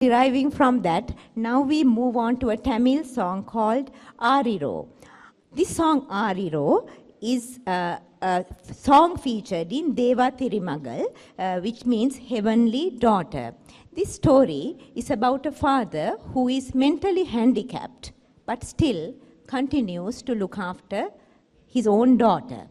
Deriving from that, now we move on to a Tamil song called Ariro. This song Ariro is a song featured in Deva Thirimagal, which means heavenly daughter. This story is about a father who is mentally handicapped but still continues to look after his own daughter.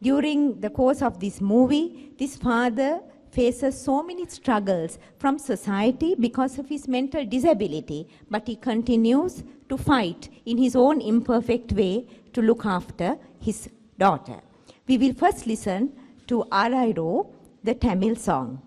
During the course of this movie, this father faces so many struggles from society because of his mental disability, but he continues to fight in his own imperfect way to look after his daughter. We will first listen to Arairo, the Tamil song.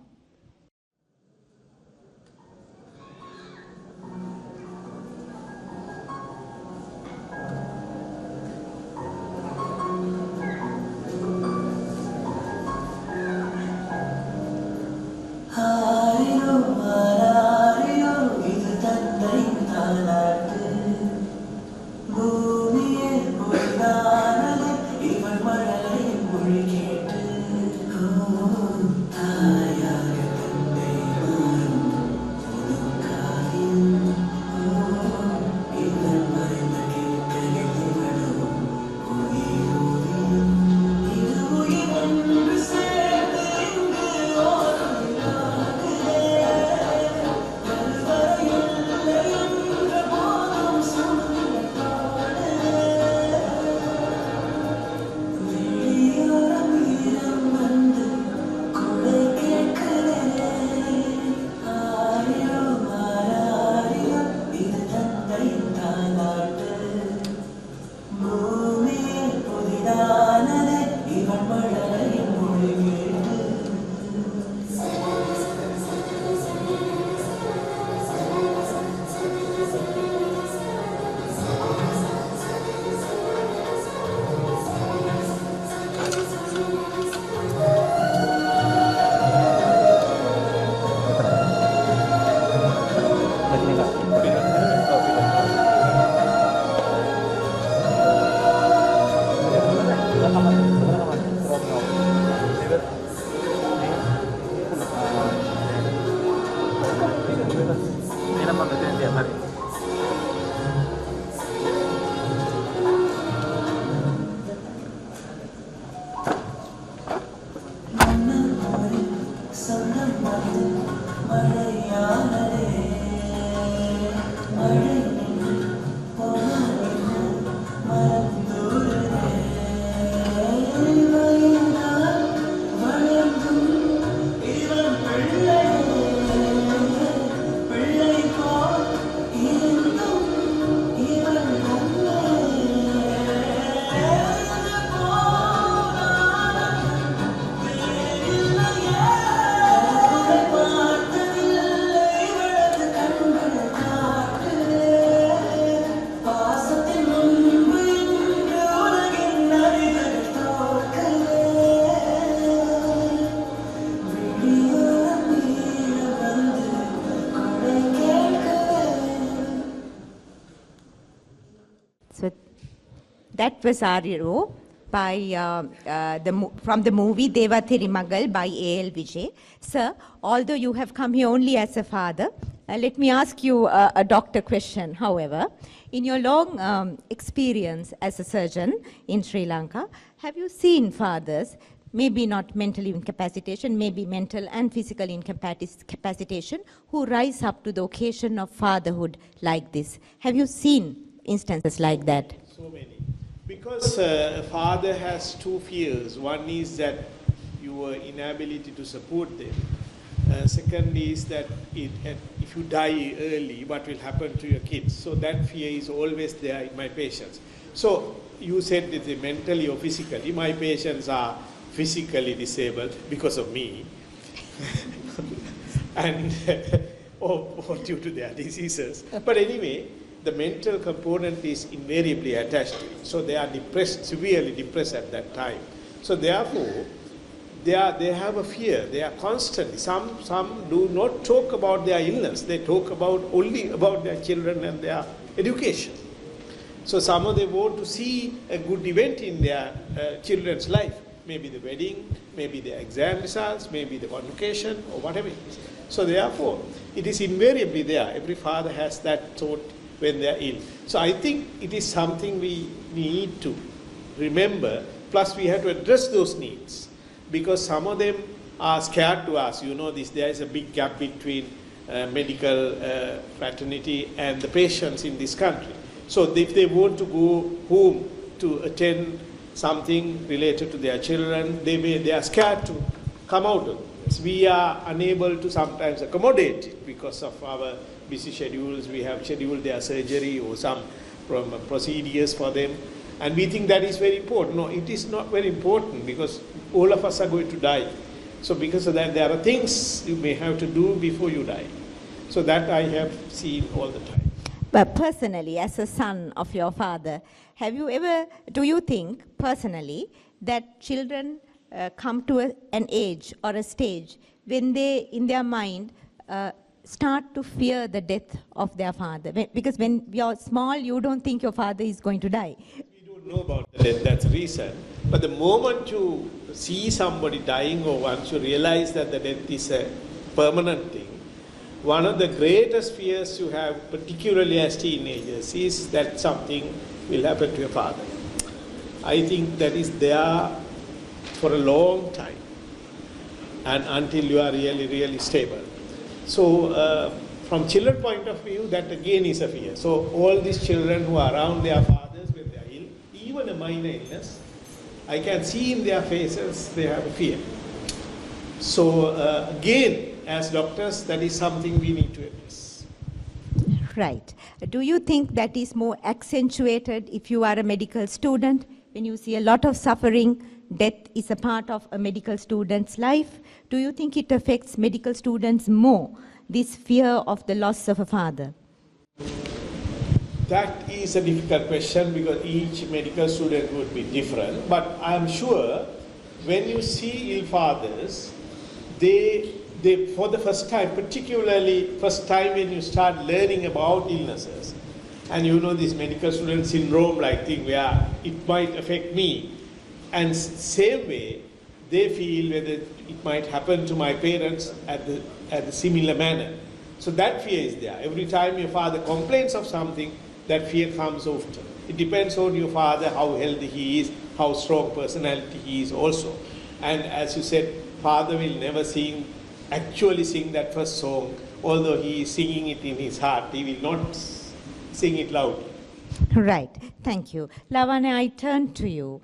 That was Ariro from the movie Deva Thirimagal by A.L. Vijay. Sir, although you have come here only as a father, let me ask you a doctor question, however. In your long experience as a surgeon in Sri Lanka, have you seen fathers, maybe not mental incapacitation, maybe mental and physical incapacitation, who rise up to the occasion of fatherhood like this? Have you seen instances like that? So many. Because a father has two fears. One is that your inability to support them. Second is that if you die early, what will happen to your kids? So that fear is always there in my patients. So you said it's mentally or physically. My patients are physically disabled because of me. and or due to their diseases. But anyway, the mental component is invariably attached to it. So they are depressed, severely depressed at that time. So therefore, they have a fear. They are constantly, some do not talk about their illness. They talk only about their children and their education. So some of them want to see a good event in their children's life. Maybe the wedding, maybe the exam results, maybe the convocation or whatever it is. So therefore, it is invariably there. Every father has that thought when they are ill. So I think it is something we need to remember. Plus, we have to address those needs, because some of them are scared to ask. You know, there is a big gap between medical fraternity and the patients in this country. So if they want to go home to attend something related to their children, they are scared to come out of it. We are unable to sometimes accommodate it because of our busy schedules. We have scheduled their surgery or some procedures for them. And we think that is very important. No, it is not very important, because all of us are going to die. So because of that, there are things you may have to do before you die. So that I have seen all the time. But personally, as a son of your father, do you think personally that children come to an age or a stage when they, in their mind, start to fear the death of their father? Because when you're small, you don't think your father is going to die. We don't know about the death, that's the reason. But the moment you see somebody dying, or once you realize that the death is a permanent thing, one of the greatest fears you have, particularly as teenagers, is that something will happen to your father. I think that is there for a long time, and until you are really, really stable. So from children's point of view, that again is a fear. So all these children who are around their fathers when they are ill, even a minor illness, I can see in their faces they have a fear. So again, as doctors, that is something we need to address. Right. Do you think that is more accentuated if you are a medical student? When you see a lot of suffering, death is a part of a medical student's life. Do you think it affects medical students more, this fear of the loss of a father? That is a difficult question, because each medical student would be different. But I'm sure when you see ill fathers, they for the first time, particularly first time when you start learning about illnesses, and you know this medical student syndrome like thing where it might affect me, and same way they feel whether it might happen to my parents at the similar manner. So that fear is there. Every time your father complains of something, that fear comes often. It depends on your father, how healthy he is, how strong personality he is also. And as you said, father will never actually sing that first song, although he is singing it in his heart. He will not sing it loudly. Right. Thank you. Lavanya, I turn to you.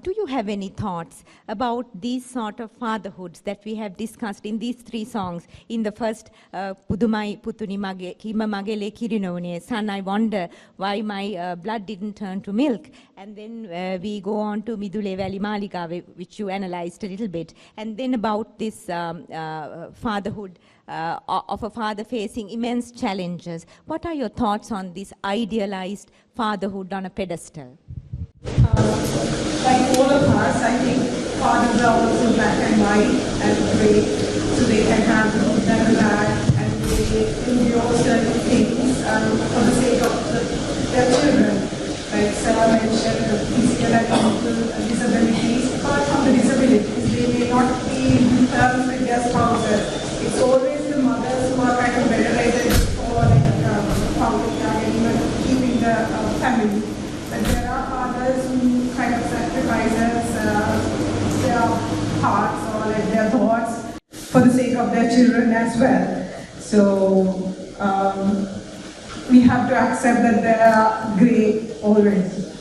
Do you have any thoughts about these sort of fatherhoods that we have discussed in these three songs? In the first, Pudumai Putuni Mage, Kima Magele Kirinone, Son, I wonder why my blood didn't turn to milk. And then we go on to Midule Valley Malika, which you analyzed a little bit. And then about this fatherhood of a father facing immense challenges. What are your thoughts on this idealized fatherhood on a pedestal? Like all of us, I think fathers are also black and white and gray, so they can have the good and the bad, and they endure certain things for the sake of their children. Like Sarah mentioned, physical and mental disabilities. Apart from the disabilities, they may not be in terms with their spouses. It's always the mothers who are kind of venerated for and even keeping the family. But there are fathers who kind of sacrifices their hearts or like their thoughts for the sake of their children as well. So we have to accept that they are grey always.